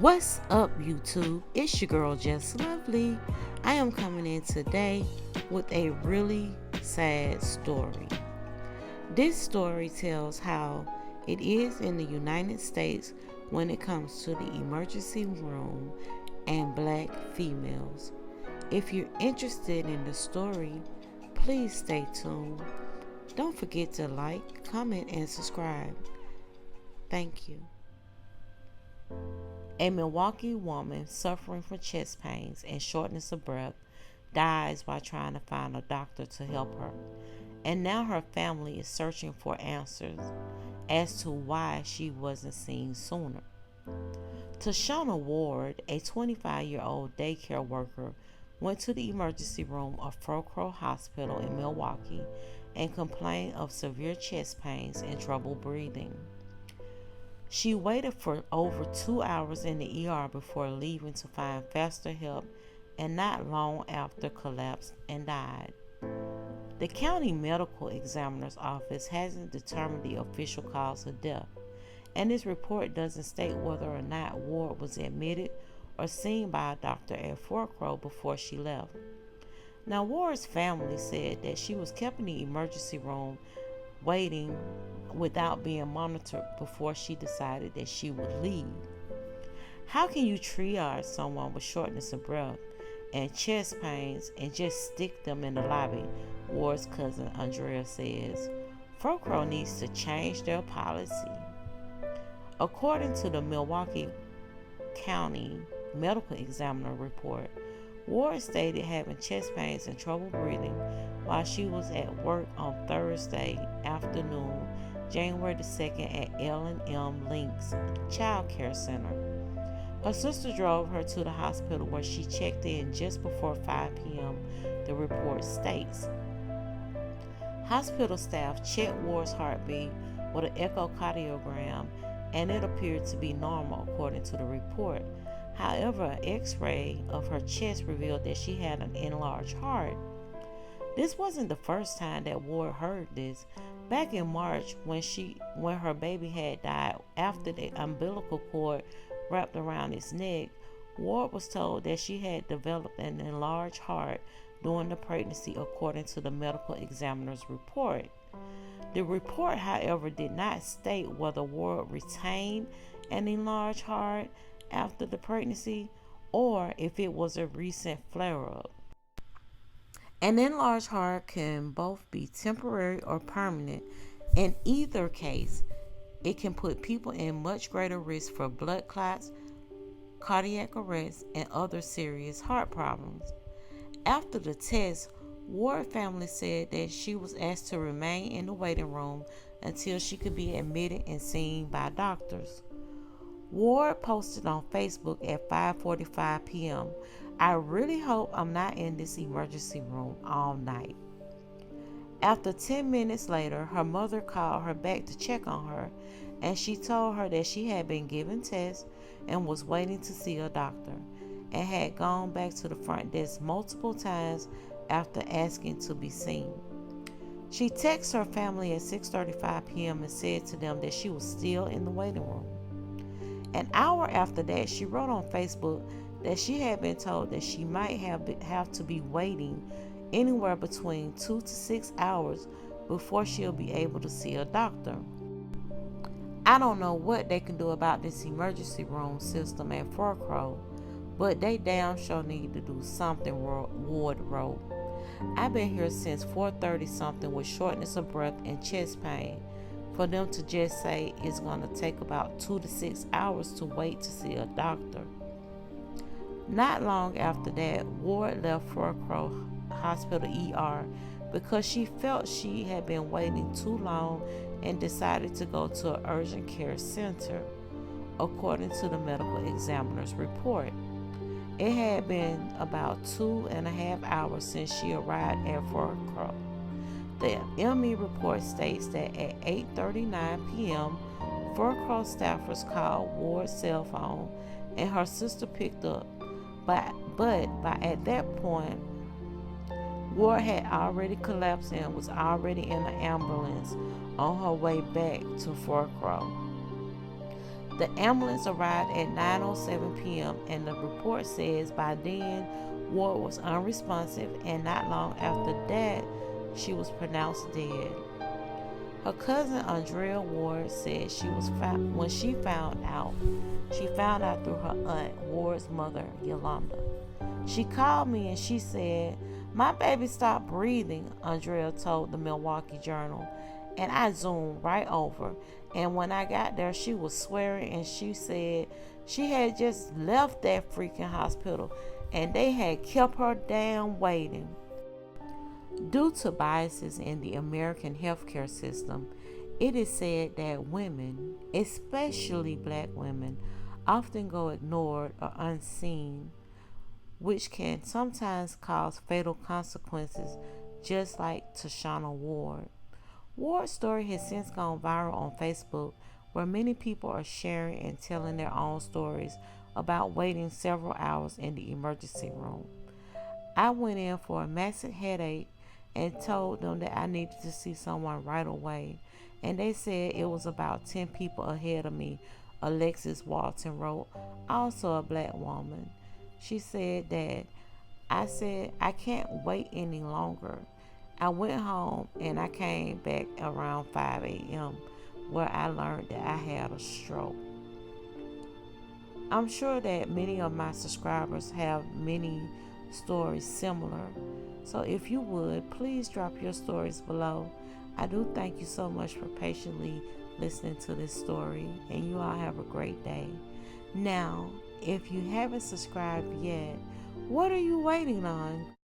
What's up, YouTube? It's your girl, Just Lovely. I am coming in today with a really sad story. This story tells how it is in the United States when it comes to the emergency room and black females. If you're interested in the story, please stay tuned. Don't forget to like, comment, and subscribe. Thank you. A Milwaukee woman suffering from chest pains and shortness of breath dies while trying to find a doctor to help her. And now her family is searching for answers as to why she wasn't seen sooner. Tashonna Ward, a 25-year-old daycare worker, went to the emergency room of Froedtert Hospital in Milwaukee and complained of severe chest pains and trouble breathing. She waited for over 2 hours in the ER before leaving to find faster help, and not long after collapsed and died. The county medical examiner's office hasn't determined the official cause of death, and this report doesn't state whether or not Ward was admitted or seen by a doctor at Froedtert before she left. Now, Ward's family said that she was kept in the emergency room waiting without being monitored before she decided that she would leave. How can you triage someone with shortness of breath and chest pains and just stick them in the lobby? Ward's cousin Andrea says Froedtert needs to change their policy. According to the Milwaukee County Medical Examiner report, Ward stated having chest pains and trouble breathing while she was at work on Thursday afternoon, January the 2nd at L&M Links Child Care Center. Her sister drove her to the hospital where she checked in just before 5 p.m., the report states. Hospital staff checked Ward's heartbeat with an echocardiogram, and it appeared to be normal according to the report. However, an x-ray of her chest revealed that she had an enlarged heart. This wasn't the first time that Ward heard this. Back in March, when her baby had died after the umbilical cord wrapped around its neck, Ward was told that she had developed an enlarged heart during the pregnancy, according to the medical examiner's report. The report, however, did not state whether Ward retained an enlarged heart after the pregnancy or if it was a recent flare-up. An enlarged heart can both be temporary or permanent. In either case, it can put people in much greater risk for blood clots, cardiac arrest, and other serious heart problems. After the test, Ward family said that she was asked to remain in the waiting room until she could be admitted and seen by doctors. Ward posted on Facebook at 5:45 p.m. I really hope I'm not in this emergency room all night. After 10 minutes later, her mother called her back to check on her, and she told her that she had been given tests and was waiting to see a doctor, and had gone back to the front desk multiple times after asking to be seen. She texted her family at 6:35 p.m. and said to them that she was still in the waiting room. An hour after that, she wrote on Facebook that she had been told that she might have to be waiting anywhere between 2 to 6 hours before she'll be able to see a doctor. I don't know what they can do about this emergency room system at Froedtert, but they damn sure need to do something, Ward wrote. I've been here since 4:30 something with shortness of breath and chest pain. For them to just say it's going to take about 2 to 6 hours to wait to see a doctor. Not long after that, Ward left Froedtert Hospital ER because she felt she had been waiting too long and decided to go to an urgent care center, according to the medical examiner's report. It had been about 2.5 hours since she arrived at Froedtert. The ME report states that at 8:39 p.m., Froedtert staffers called Ward's cell phone, and her sister picked up. But by at that point, Ward had already collapsed and was already in an ambulance on her way back to Froedtert. The ambulance arrived at 9:07 p.m. and the report says by then Ward was unresponsive, and not long after that she was pronounced dead. Her cousin Andrea Ward said she found out through her aunt Ward's mother, Yolanda. She called me and she said, "My baby stopped breathing," Andrea told the Milwaukee Journal. And I zoomed right over. And when I got there, she was swearing and she said she had just left that freaking hospital and they had kept her down waiting. Due to biases in the American healthcare system, it is said that women, especially black women, often go ignored or unseen, which can sometimes cause fatal consequences, just like Tashonna Ward. Ward's story has since gone viral on Facebook, where many people are sharing and telling their own stories about waiting several hours in the emergency room. I went in for a massive headache and told them that I needed to see someone right away, and they said it was about 10 people ahead of me, Alexis Walton wrote, also a black woman. She said that I said I can't wait any longer. I went home and I came back around 5 a.m. where I learned that I had a stroke. I'm sure that many of my subscribers have many stories similar. So if you would, please drop your stories below. I do thank you so much for patiently listening to this story, and you all have a great day. Now, if you haven't subscribed yet, what are you waiting on?